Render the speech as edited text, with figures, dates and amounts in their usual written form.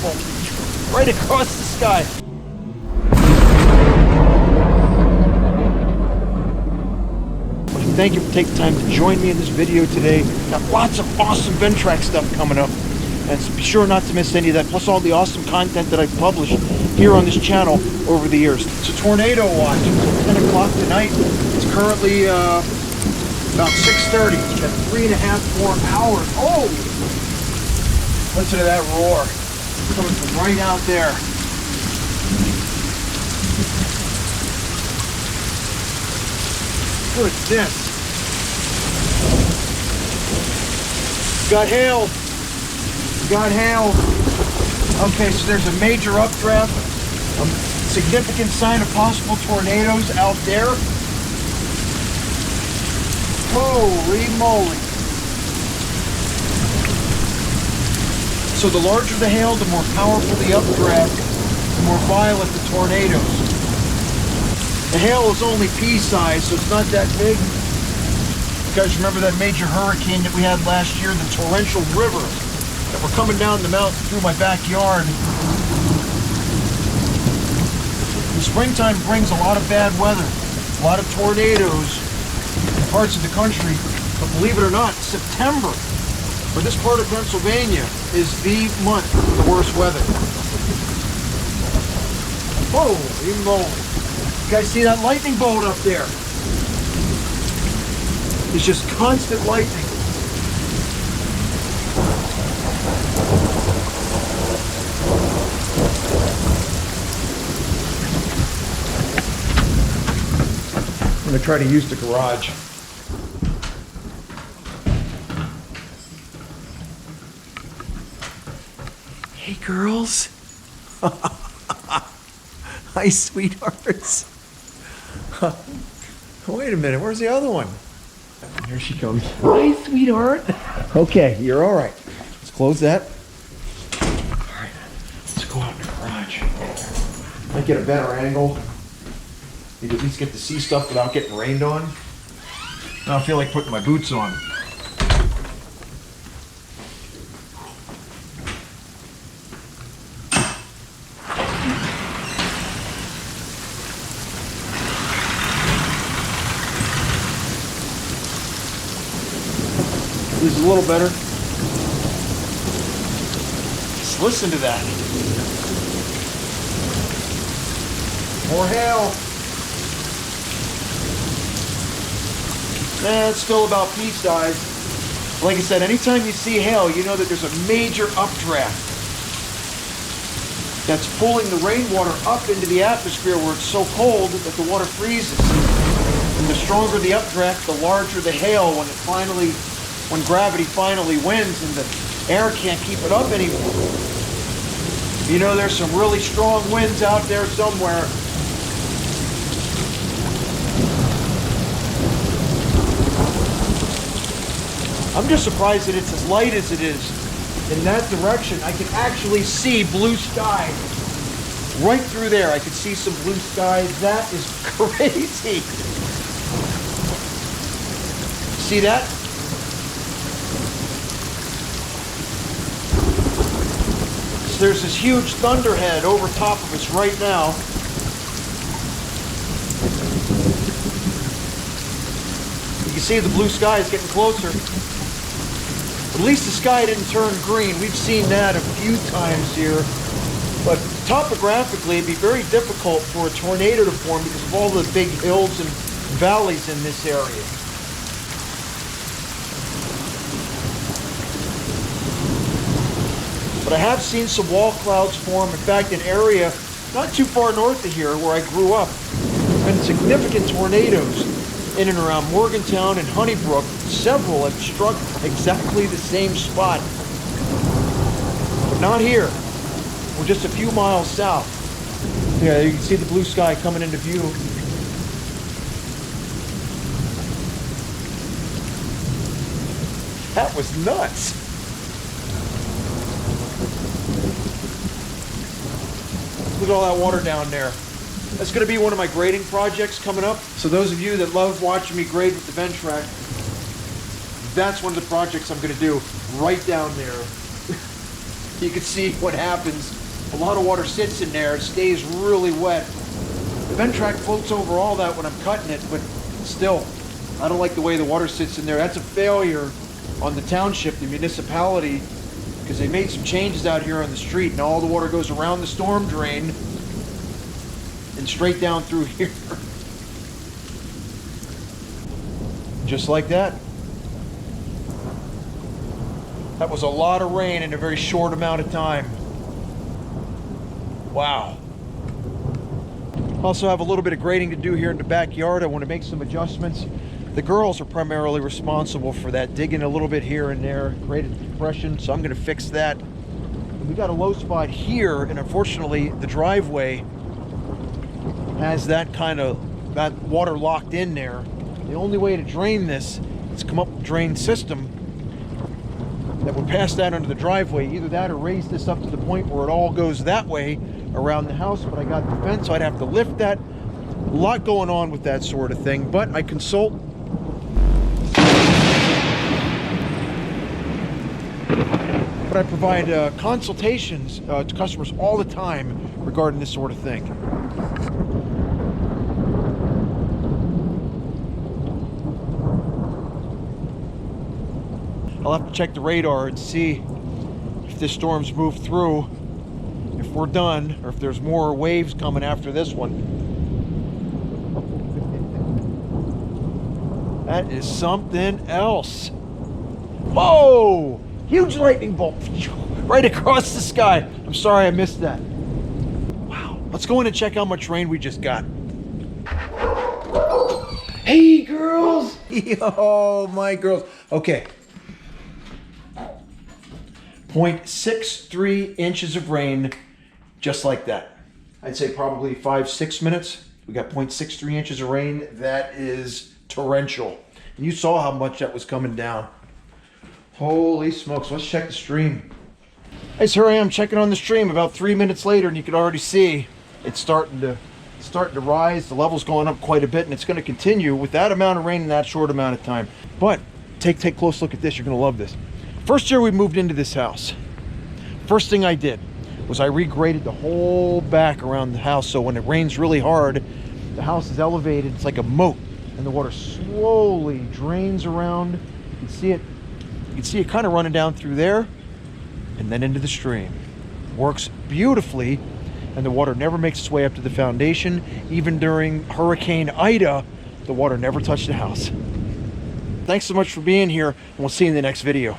rainfall right across the sky. Thank you for taking time to join me in this video today. Got lots of awesome Ventrac stuff coming up. And be sure not to miss any of that, plus all the awesome content that I've published here on this channel over the years. It's a tornado watch. It's 10 o'clock tonight. It's currently about 6:30. It's got 3.5, 4 hours. Oh! Listen to that roar. It's coming from right out there. What is this? Got hail. Got hail. Okay, so there's a major updraft. A significant sign of possible tornadoes out there. Holy moly. So the larger the hail, the more powerful the updraft, the more violent the tornadoes. The hail is only pea-sized, so it's not that big. You guys remember that major hurricane that we had last year, the torrential rivers that were coming down the mountain through my backyard? The springtime brings a lot of bad weather, a lot of tornadoes in parts of the country, but believe it or not, September, for this part of Pennsylvania, is the month with the worst weather. Holy moly. You guys see that lightning bolt up there? It's just constant lightning. I'm going to try to use the garage. Hey girls. Hi sweethearts. Wait a minute, where's the other one? Here she comes. Hi, sweetheart. Okay, you're all right. Let's close that. All right, let's go out in the garage. Might get a better angle. You can at least get to see stuff without getting rained on. I don't feel like putting my boots on. This is a little better. Just listen to that. More hail. It's still about pea size. Like I said, anytime you see hail, you know that there's a major updraft that's pulling the rainwater up into the atmosphere where it's so cold that the water freezes. And the stronger the updraft, the larger the hail when gravity finally wins and the air can't keep it up anymore. You know, there's some really strong winds out there somewhere. I'm just surprised that it's as light as it is. In that direction, I can actually see blue sky. Right through there, I can see some blue sky. That is crazy. See that? There's this huge thunderhead over top of us right now. You can see the blue sky is getting closer. At least the sky didn't turn green. We've seen that a few times here. But topographically, it'd be very difficult for a tornado to form because of all the big hills and valleys in this area. But I have seen some wall clouds form. In fact, an area not too far north of here where I grew up, been significant tornadoes in and around Morgantown and Honeybrook. Several have struck exactly the same spot. But not here. We're just a few miles south. Yeah, you can see the blue sky coming into view. That was nuts. Look at all that water down there. That's going to be one of my grading projects coming up. So those of you that love watching me grade with the Ventrac, that's one of the projects I'm going to do right down there. you can see what happens. A lot of water sits in there, it stays really wet. The vent track floats over all that when I'm cutting it, but still, I don't like the way the water sits in there. That's a failure on the township, the municipality, because they made some changes out here on the street, and all the water goes around the storm drain and straight down through here. Just like that. That was a lot of rain in a very short amount of time. Wow. Also have a little bit of grading to do here in the backyard. I want to make some adjustments. The girls are primarily responsible for that, digging a little bit here and there, created depression, so I'm going to fix that. And we got a low spot here, and unfortunately the driveway has that water locked in there. The only way to drain this is come up with a drain system that would pass that under the driveway. Either that or raise this up to the point where it all goes that way around the house, but I got the fence, so I'd have to lift that. A lot going on with that sort of thing, but I consult. But I provide consultations to customers all the time regarding this sort of thing. I'll have to check the radar and see if this storm's moved through, if we're done, or if there's more waves coming after this one. That is something else. Whoa! Huge lightning bolt right across the sky. I'm sorry I missed that. Wow. Let's go in and check how much rain we just got. Hey, girls! Yo, my girls. Okay. 0.63 inches of rain, just like that. I'd say probably 5-6 minutes. We got 0.63 inches of rain. That is torrential. And you saw how much that was coming down. Holy smokes, let's check the stream. Hey, so here I am checking on the stream about 3 minutes later, and you can already see it's starting to rise. The level's going up quite a bit, and it's going to continue with that amount of rain in that short amount of time. But take a close look at this. You're going to love this. First year we moved into this house, first thing I did was I regraded the whole back around the house, so when it rains really hard, the house is elevated. It's like a moat, and the water slowly drains around. You can see it kind of running down through there and then into the stream. Works beautifully, and the water never makes its way up to the foundation. Even during Hurricane Ida, the water never touched the house. Thanks so much for being here, and we'll see you in the next video.